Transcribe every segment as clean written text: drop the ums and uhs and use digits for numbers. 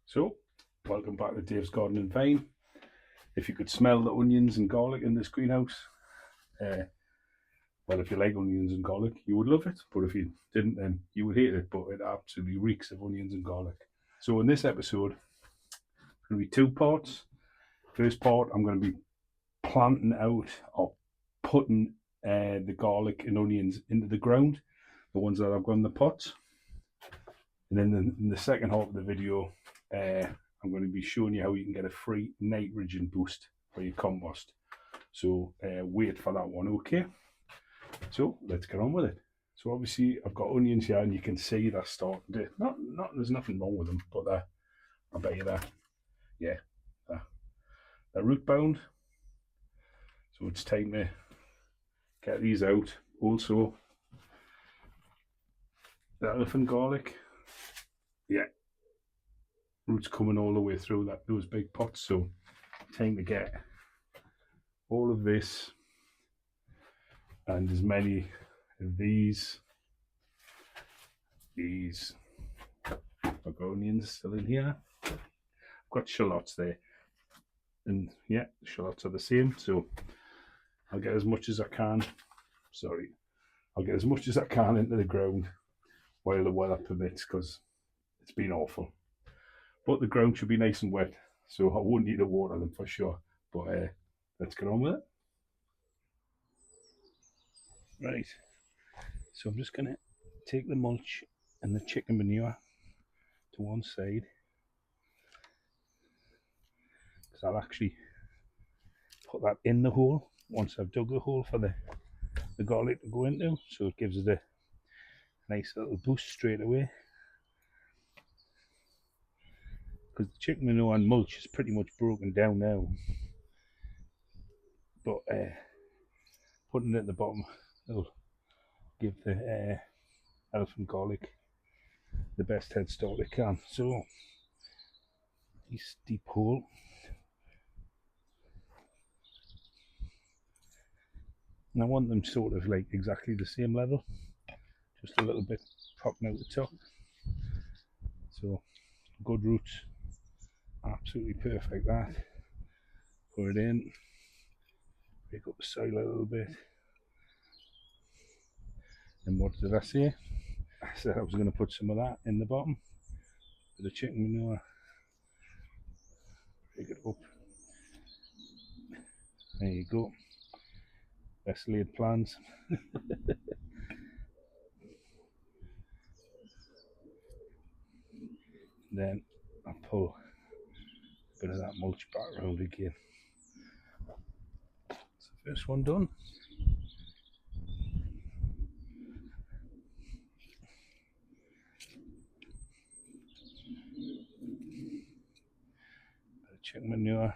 So, welcome back to Dave's Garden and Vine. If you could smell the onions and garlic in this greenhouse, well, if you like onions and garlic, you would love it. But if you didn't, then you would hate it. But it absolutely reeks of onions and garlic. So in this episode, it's going to be two parts. First part, I'm going to be planting out or putting the garlic and onions into the ground, the ones that I've got in the pots. And then in the second half of the video, I'm going to be showing you how you can get a free nitrogen boost for your compost. So wait for that one, okay? So let's get on with it. So obviously I've got onions here, and you can see they're starting to, there's nothing wrong with them, but I bet you they're root bound. So it's time to get these out. Also, the elephant garlic, roots coming all the way through those big pots. So time to get all of this and as many of these I've got onions still in here. I've got shallots there, and yeah, shallots are the same. So I'll get as much as I can. I'll get as much as I can into the ground while the weather permits, because it's been awful. But the ground should be nice and wet, so I won't need to water them for sure. But let's get on with it. Right, so I'm just going to take the mulch and the chicken manure to one side, because I'll actually put that in the hole once I've dug the hole for the garlic to go into, so it gives it a nice little boost straight away. Because the chicken manure and mulch is pretty much broken down now, but putting it at the bottom will give the elephant garlic the best head start it can. So nice deep hole. And I want them sort of like exactly the same level, just a little bit popping out the top. So good roots, absolutely perfect that. Put it in, pick up the soil a little bit. And what did I say? I said I was going to put some of that in the bottom for the chicken manure. Pick it up. There you go. Best laid plans. Then I pull a bit of that mulch back around again. That's the first one done. Bit of chicken manure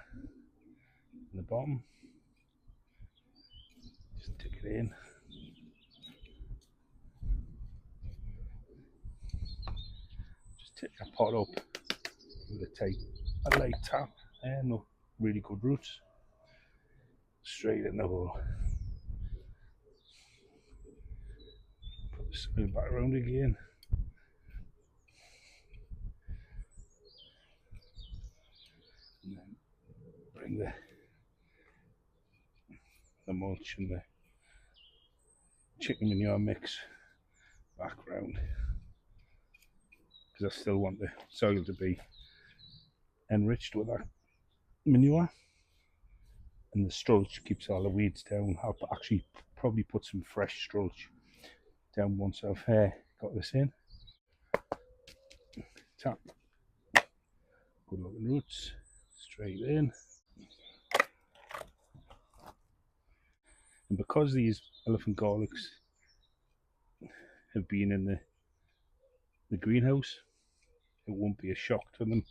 in the bottom. Just stick it in. Just take your pot up with a light tap, and no really good roots. Straight in the hole. Put the soil back around again. And then bring the mulch and the chicken manure mix back round, because I still want the soil to be enriched with that manure, and the strulch keeps all the weeds down. I'll actually probably put some fresh strulch down once I've got this in. Tap, good looking roots straight in. And because these elephant garlics have been in the greenhouse, it won't be a shock to them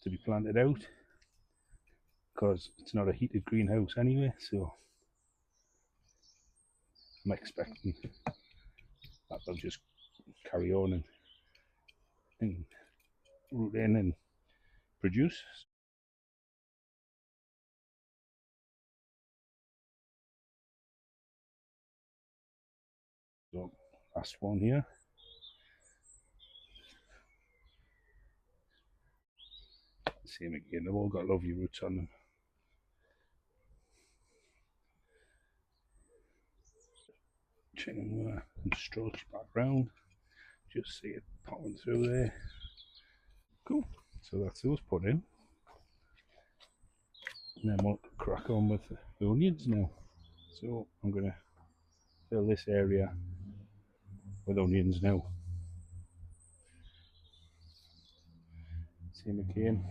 to be planted out, because it's not a heated greenhouse anyway. So I'm expecting that they'll just carry on and root in and produce. So last one here. Same again, they've all got lovely roots on them. Chicken and Strulch back round. Just see it popping through there. Cool. So that's those put in. And then we'll crack on with the onions now. So I'm going to fill this area with onions now. Same again.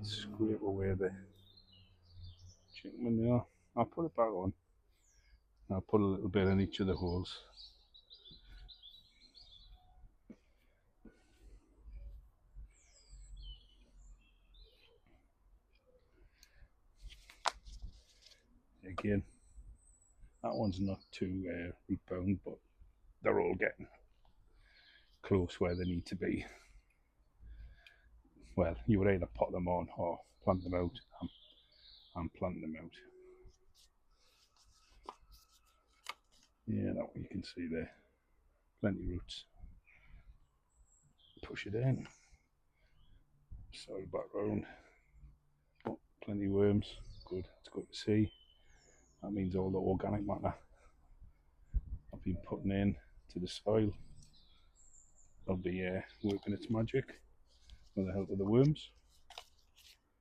Scrape away the chicken manure. I'll put it back on. I'll put a little bit in each of the holes. Again, that one's not too root bound, but they're all getting close where they need to be. Well, you would either pot them on or plant them out. I'm planting them out. Yeah, that one you can see there. Plenty of roots. Push it in. Soil back round. Oh, plenty of worms. Good. It's good to see. That means all the organic matter I've been putting in to the soil will be working its magic with the help of the worms.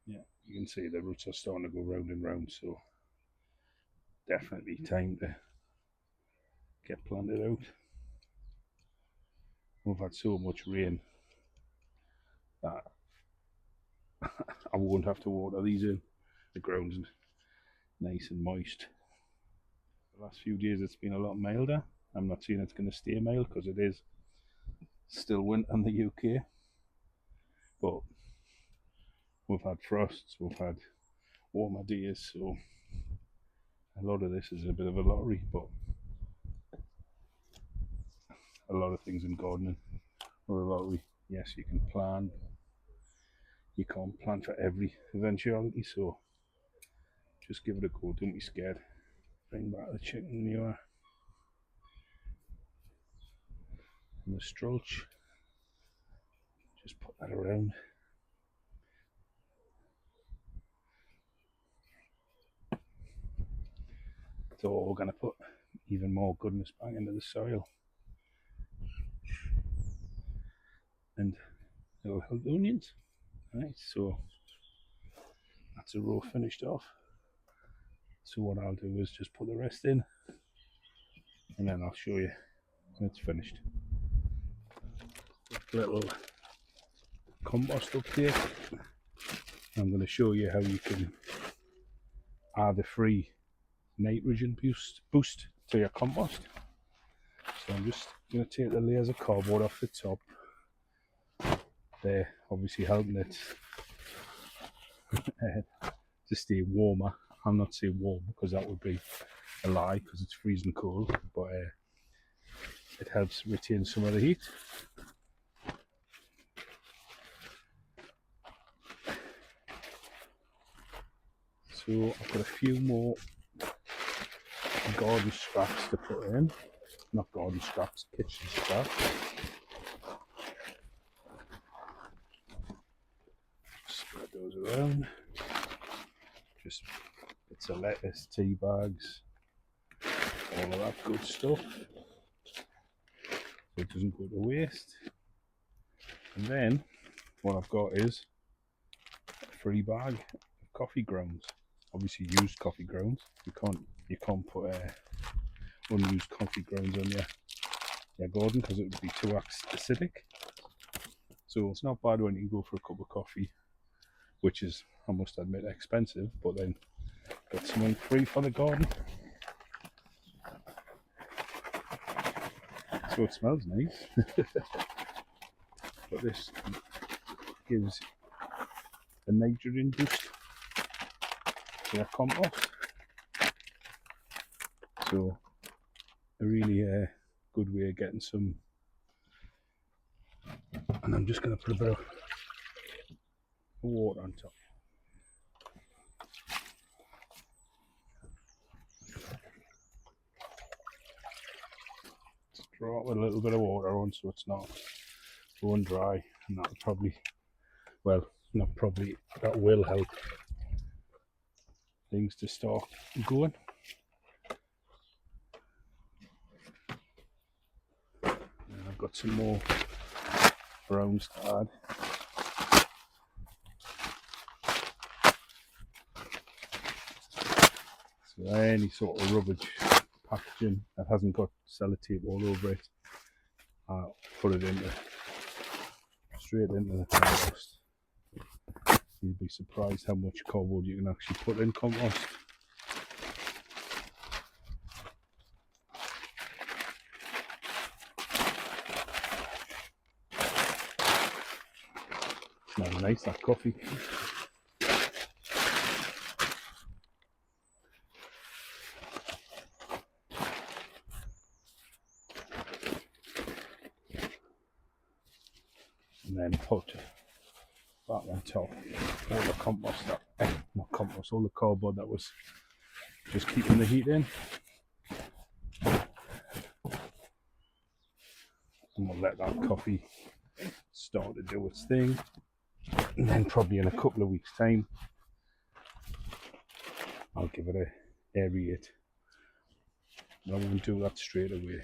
Yeah, you can see the roots are starting to go round and round, so definitely time to get planted out. We've had so much rain that I won't have to water these in. The ground's nice and moist. The last few days it's been a lot milder. I'm not saying it's going to stay mild because it is still winter in the UK, but we've had frosts, we've had warmer days, so a lot of this is a bit of a lottery, but a lot of things in gardening are a lottery. Yes, you can plan, you can't plan for every eventuality, so just give it a go, don't be scared. Bring back the chicken manure and the Strulch. Just put that around. So we're going to put even more goodness back into the soil, and it'll help the onions. Right, so that's a row finished off. So what I'll do is just put the rest in, and then I'll show you when it's finished. Little compost update. I'm going to show you how you can add a free nitrogen boost to your compost. So I'm just going to take the layers of cardboard off the top. They're obviously helping it to stay warmer. I'm not saying warm because that would be a lie because it's freezing cold, but it helps retain some of the heat. So I've got a few more garden scraps to put in. Not garden scraps, kitchen scraps. Spread those around. Just bits of lettuce, tea bags, all of that good stuff, so it doesn't go to waste. And then what I've got is a free bag of coffee grounds. Obviously used coffee grounds. You can't put unused coffee grounds on your garden because it would be too acidic. So it's not bad when you go for a cup of coffee, which is, I must admit, expensive, but then get something free for the garden. So it smells nice. But this gives a nitrogen boost to your compost. So a really good way of getting some. And I'm just going to put a bit of water on top. Just drop a little bit of water on so it's not going dry, and that'll probably, well, and that will help things to start going. And I've got some more browns to add. So any sort of rubbish packaging that hasn't got sellotape all over it, I'll put it straight into the compost. You'd be surprised how much cardboard you can actually put in compost. Smells nice, that coffee. And then put back on top all the compost, all the cardboard that was just keeping the heat in. And we'll let that coffee start to do its thing. And then probably in a couple of weeks' time, I'll give it a aerate. I won't do that straight away.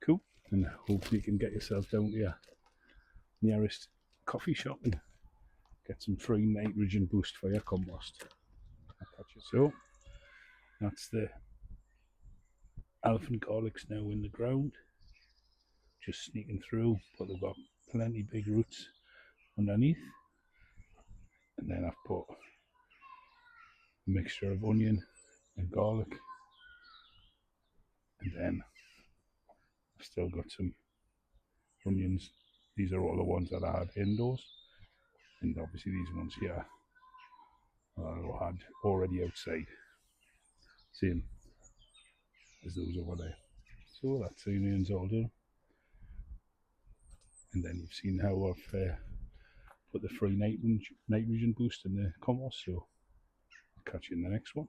Cool. And hopefully you can get yourself down to your nearest coffee shop and get some free nitrogen boost for your compost. So that's the elephant garlics now in the ground, just sneaking through, but they've got plenty big roots underneath. And then I've put a mixture of onion and garlic, and then I've still got some onions. These are all the ones that I had indoors, and obviously these ones here I had already outside, same as those over there. So that's the onions all done, and then you've seen how I've put the free nitrogen boost in the compost. So I'll catch you in the next one.